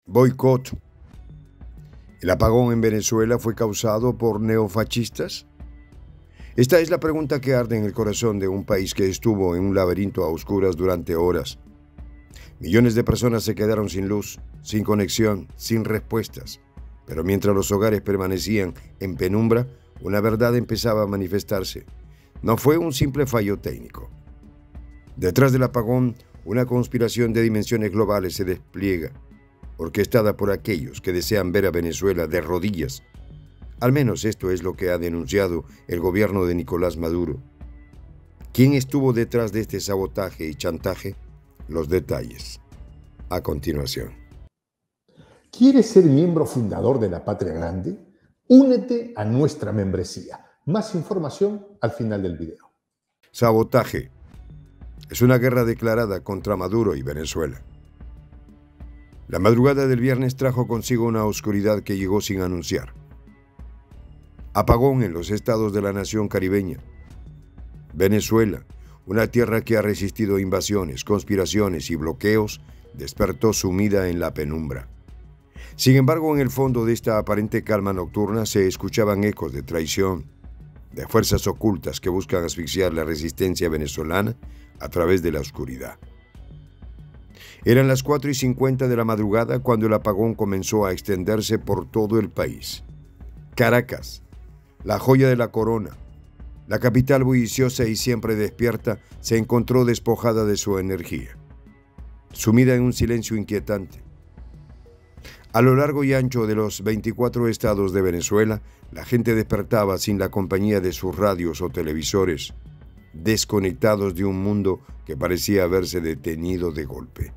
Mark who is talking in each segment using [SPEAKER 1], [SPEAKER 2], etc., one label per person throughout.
[SPEAKER 1] Boicot. ¿El apagón en Venezuela fue causado por neofascistas? Esta es la pregunta que arde en el corazón de un país que estuvo en un laberinto a oscuras durante horas. Millones de personas se quedaron sin luz, sin conexión, sin respuestas. Pero mientras los hogares permanecían en penumbra, una verdad empezaba a manifestarse. No fue un simple fallo técnico. Detrás del apagón, una conspiración de dimensiones globales se despliega, orquestada por aquellos que desean ver a Venezuela de rodillas. Al menos esto es lo que ha denunciado el gobierno de Nicolás Maduro. ¿Quién estuvo detrás de este sabotaje y chantaje? Los detalles, a continuación.
[SPEAKER 2] ¿Quieres ser miembro fundador de la Patria Grande? Únete a nuestra membresía. Más información al final del video.
[SPEAKER 1] Sabotaje. Es una guerra declarada contra Maduro y Venezuela. La madrugada del viernes trajo consigo una oscuridad que llegó sin anunciar. Apagón en los estados de la nación caribeña. Venezuela, una tierra que ha resistido invasiones, conspiraciones y bloqueos, despertó sumida en la penumbra. Sin embargo, en el fondo de esta aparente calma nocturna se escuchaban ecos de traición, de fuerzas ocultas que buscan asfixiar la resistencia venezolana a través de la oscuridad. Eran las 4:50 de la madrugada cuando el apagón comenzó a extenderse por todo el país. Caracas, la joya de la corona, la capital bulliciosa y siempre despierta, se encontró despojada de su energía, sumida en un silencio inquietante. A lo largo y ancho de los 24 estados de Venezuela, la gente despertaba sin la compañía de sus radios o televisores, desconectados de un mundo que parecía haberse detenido de golpe.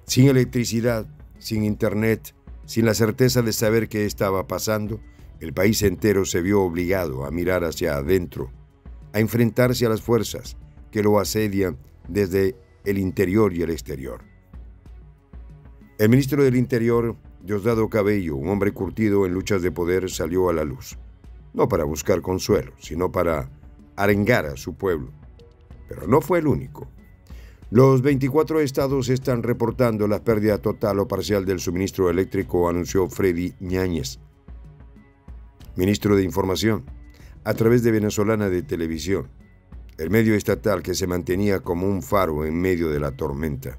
[SPEAKER 1] Sin electricidad, sin internet, sin la certeza de saber qué estaba pasando, el país entero se vio obligado a mirar hacia adentro, a enfrentarse a las fuerzas que lo asedian desde el interior y el exterior. El ministro del Interior, Diosdado Cabello, un hombre curtido en luchas de poder, salió a la luz, no para buscar consuelo, sino para arengar a su pueblo. Pero no fue el único. Los 24 estados están reportando la pérdida total o parcial del suministro eléctrico, anunció Freddy Ñáñez, ministro de Información, a través de Venezolana de Televisión, el medio estatal que se mantenía como un faro en medio de la tormenta.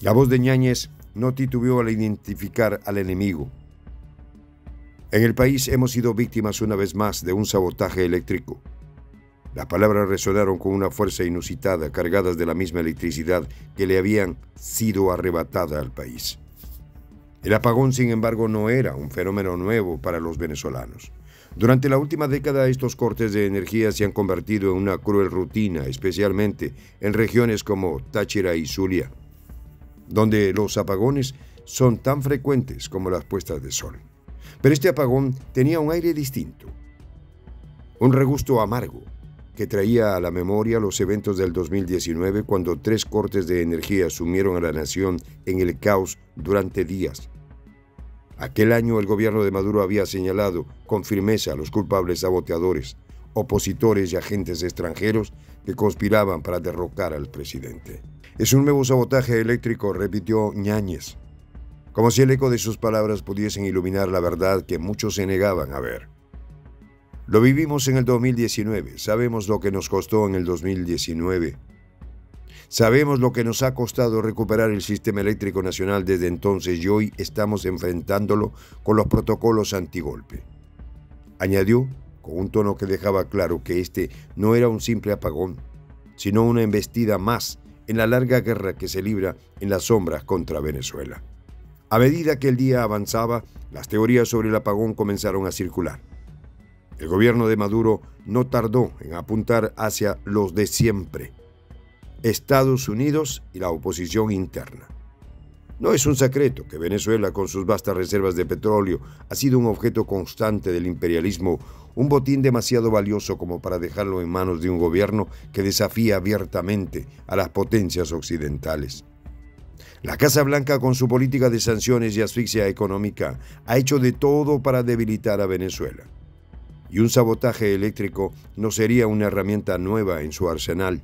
[SPEAKER 1] La voz de Ñáñez no titubeó al identificar al enemigo. En el país hemos sido víctimas una vez más de un sabotaje eléctrico. Las palabras resonaron con una fuerza inusitada, cargadas de la misma electricidad que le habían sido arrebatada al país. El apagón, sin embargo, no era un fenómeno nuevo para los venezolanos. Durante la última década, estos cortes de energía se han convertido en una cruel rutina, especialmente en regiones como Táchira y Zulia, donde los apagones son tan frecuentes como las puestas de sol. Pero este apagón tenía un aire distinto, un regusto amargo, que traía a la memoria los eventos del 2019, cuando 3 cortes de energía sumieron a la nación en el caos durante días. Aquel año el gobierno de Maduro había señalado con firmeza a los culpables saboteadores, opositores y agentes extranjeros que conspiraban para derrocar al presidente. Es un nuevo sabotaje eléctrico, repitió Ñáñez, como si el eco de sus palabras pudiesen iluminar la verdad que muchos se negaban a ver. Lo vivimos en el 2019, sabemos lo que nos costó en el 2019. Sabemos lo que nos ha costado recuperar el sistema eléctrico nacional desde entonces y hoy estamos enfrentándolo con los protocolos antigolpe. Añadió con un tono que dejaba claro que este no era un simple apagón, sino una embestida más en la larga guerra que se libra en las sombras contra Venezuela. A medida que el día avanzaba, las teorías sobre el apagón comenzaron a circular. El gobierno de Maduro no tardó en apuntar hacia los de siempre: Estados Unidos y la oposición interna. No es un secreto que Venezuela, con sus vastas reservas de petróleo, ha sido un objeto constante del imperialismo, un botín demasiado valioso como para dejarlo en manos de un gobierno que desafía abiertamente a las potencias occidentales. La Casa Blanca, con su política de sanciones y asfixia económica, ha hecho de todo para debilitar a Venezuela. Y un sabotaje eléctrico no sería una herramienta nueva en su arsenal.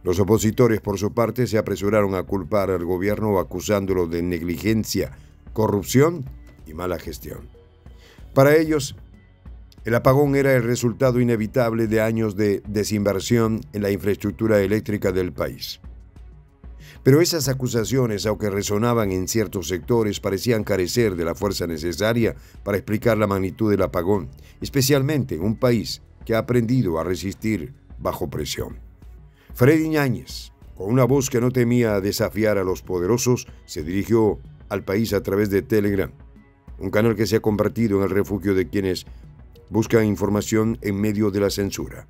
[SPEAKER 1] Los opositores, por su parte, se apresuraron a culpar al gobierno acusándolo de negligencia corrupción y mala gestión. Para ellos, el apagón era el resultado inevitable de años de desinversión en la infraestructura eléctrica del país. Pero esas acusaciones, aunque resonaban en ciertos sectores, parecían carecer de la fuerza necesaria para explicar la magnitud del apagón, especialmente en un país que ha aprendido a resistir bajo presión. Freddy Ñáñez, con una voz que no temía desafiar a los poderosos, se dirigió al país a través de Telegram, un canal que se ha convertido en el refugio de quienes buscan información en medio de la censura.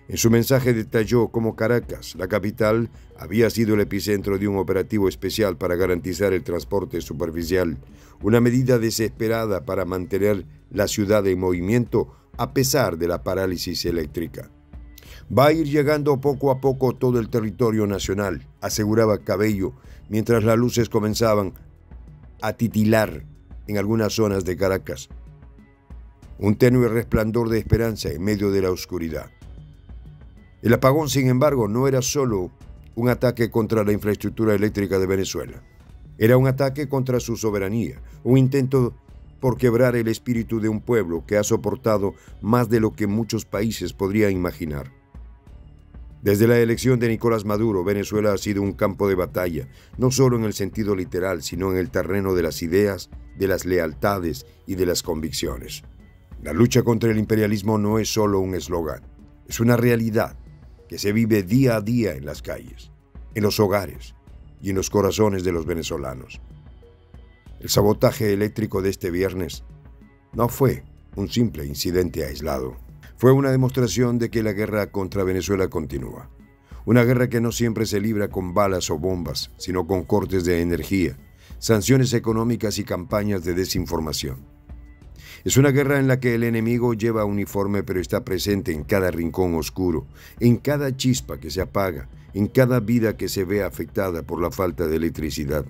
[SPEAKER 1] En su mensaje detalló cómo Caracas, la capital, había sido el epicentro de un operativo especial para garantizar el transporte superficial, una medida desesperada para mantener la ciudad en movimiento a pesar de la parálisis eléctrica. Va a ir llegando poco a poco todo el territorio nacional, aseguraba Cabello, mientras las luces comenzaban a titilar en algunas zonas de Caracas. Un tenue resplandor de esperanza en medio de la oscuridad. El apagón, sin embargo, no era solo un ataque contra la infraestructura eléctrica de Venezuela. Era un ataque contra su soberanía, un intento por quebrar el espíritu de un pueblo que ha soportado más de lo que muchos países podrían imaginar. Desde la elección de Nicolás Maduro, Venezuela ha sido un campo de batalla, no solo en el sentido literal, sino en el terreno de las ideas, de las lealtades y de las convicciones. La lucha contra el imperialismo no es solo un eslogan, es una realidad que se vive día a día en las calles, en los hogares y en los corazones de los venezolanos. El sabotaje eléctrico de este viernes no fue un simple incidente aislado. Fue una demostración de que la guerra contra Venezuela continúa. Una guerra que no siempre se libra con balas o bombas, sino con cortes de energía, sanciones económicas y campañas de desinformación. Es una guerra en la que el enemigo lleva uniforme pero está presente en cada rincón oscuro, en cada chispa que se apaga, en cada vida que se ve afectada por la falta de electricidad.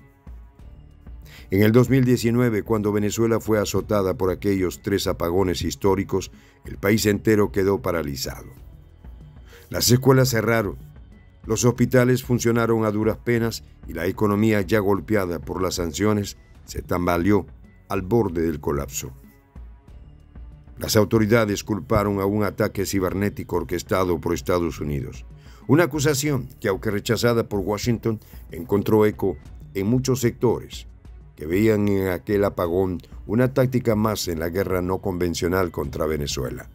[SPEAKER 1] En el 2019, cuando Venezuela fue azotada por aquellos 3 apagones históricos, el país entero quedó paralizado. Las escuelas cerraron, los hospitales funcionaron a duras penas y la economía, ya golpeada por las sanciones, se tambaleó al borde del colapso. Las autoridades culparon a un ataque cibernético orquestado por Estados Unidos, una acusación que, aunque rechazada por Washington, encontró eco en muchos sectores que veían en aquel apagón una táctica más en la guerra no convencional contra Venezuela.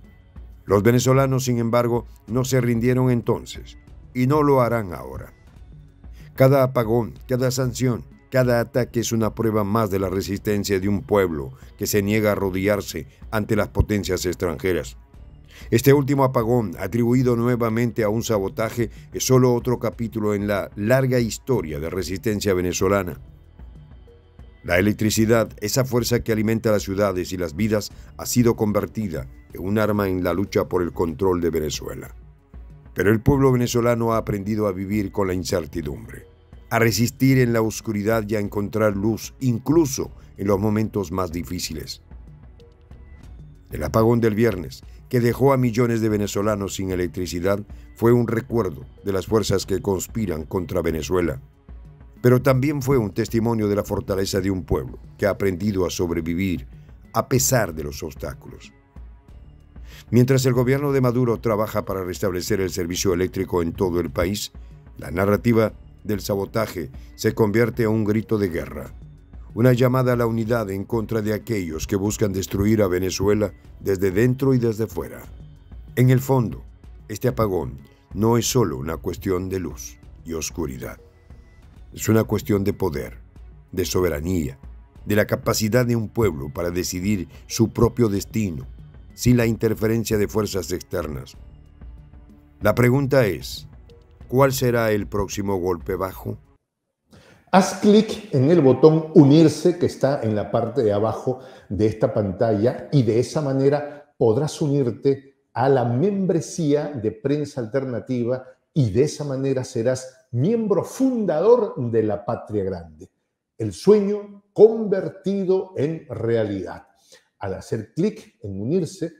[SPEAKER 1] Los venezolanos, sin embargo, no se rindieron entonces y no lo harán ahora. Cada apagón, cada sanción, cada ataque es una prueba más de la resistencia de un pueblo que se niega a arrodillarse ante las potencias extranjeras. Este último apagón, atribuido nuevamente a un sabotaje, es solo otro capítulo en la larga historia de resistencia venezolana. La electricidad, esa fuerza que alimenta las ciudades y las vidas, ha sido convertida en un arma en la lucha por el control de Venezuela. Pero el pueblo venezolano ha aprendido a vivir con la incertidumbre, a resistir en la oscuridad y a encontrar luz, incluso en los momentos más difíciles. El apagón del viernes, que dejó a millones de venezolanos sin electricidad, fue un recuerdo de las fuerzas que conspiran contra Venezuela. Pero también fue un testimonio de la fortaleza de un pueblo que ha aprendido a sobrevivir a pesar de los obstáculos. Mientras el gobierno de Maduro trabaja para restablecer el servicio eléctrico en todo el país, la narrativa del sabotaje se convierte en un grito de guerra, una llamada a la unidad en contra de aquellos que buscan destruir a Venezuela desde dentro y desde fuera. En el fondo, este apagón no es solo una cuestión de luz y oscuridad. Es una cuestión de poder, de soberanía, de la capacidad de un pueblo para decidir su propio destino, sin la interferencia de fuerzas externas. La pregunta es, ¿cuál será el próximo golpe bajo?
[SPEAKER 2] Haz clic en el botón unirse que está en la parte de abajo de esta pantalla y de esa manera podrás unirte a la membresía de Prensa Alternativa y de esa manera serás miembro fundador de la Patria Grande. El sueño convertido en realidad. Al hacer clic en unirse,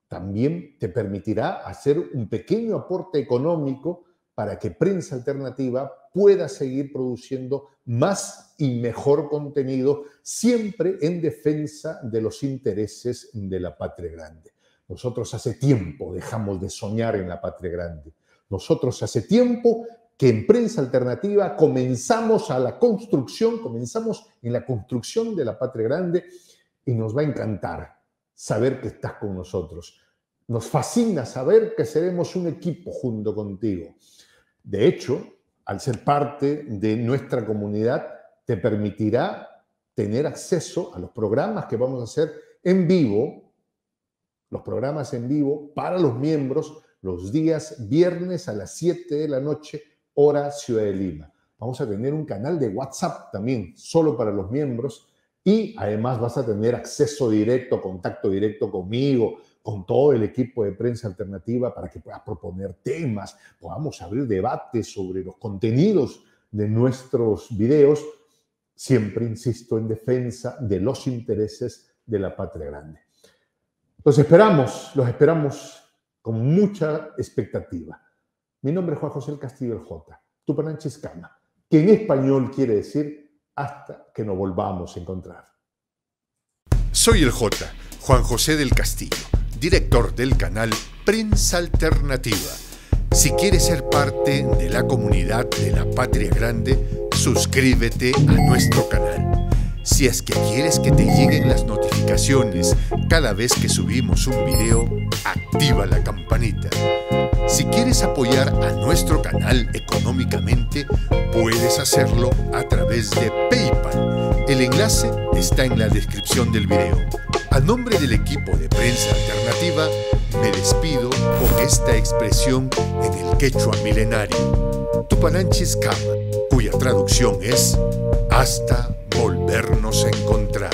[SPEAKER 2] también te permitirá hacer un pequeño aporte económico para que Prensa Alternativa pueda seguir produciendo más y mejor contenido, siempre en defensa de los intereses de la patria grande. Nosotros hace tiempo dejamos de soñar en la patria grande. Nosotros hace tiempo que en Prensa Alternativa comenzamos en la construcción de la patria grande, y nos va a encantar saber que estás con nosotros. Nos fascina saber que seremos un equipo junto contigo. De hecho, al ser parte de nuestra comunidad, te permitirá tener acceso a los programas que vamos a hacer en vivo, los programas en vivo para los miembros, los días viernes a las 7 de la noche, hora Ciudad de Lima. Vamos a tener un canal de WhatsApp también, solo para los miembros, y además vas a tener acceso directo, contacto directo conmigo, con todo el equipo de Prensa Alternativa, para que puedas proponer temas, podamos abrir debates sobre los contenidos de nuestros videos, siempre, insisto, en defensa de los intereses de la patria grande. Los esperamos con mucha expectativa. Mi nombre es Juan José del Castillo, el J, Tupananchis Kama, que en español quiere decir hasta que nos volvamos a encontrar.
[SPEAKER 3] Soy el J, Juan José del Castillo, director del canal Prensa Alternativa. Si quieres ser parte de la comunidad de la Patria Grande, suscríbete a nuestro canal. Si es que quieres que te lleguen las notificaciones cada vez que subimos un video, activa la campanita. Si quieres apoyar a nuestro canal económicamente, puedes hacerlo a través de PayPal. El enlace está en la descripción del video. A nombre del equipo de Prensa Alternativa, me despido con esta expresión en el quechua milenario, Tupananchis Kama, cuya traducción es hasta volvernos a encontrar.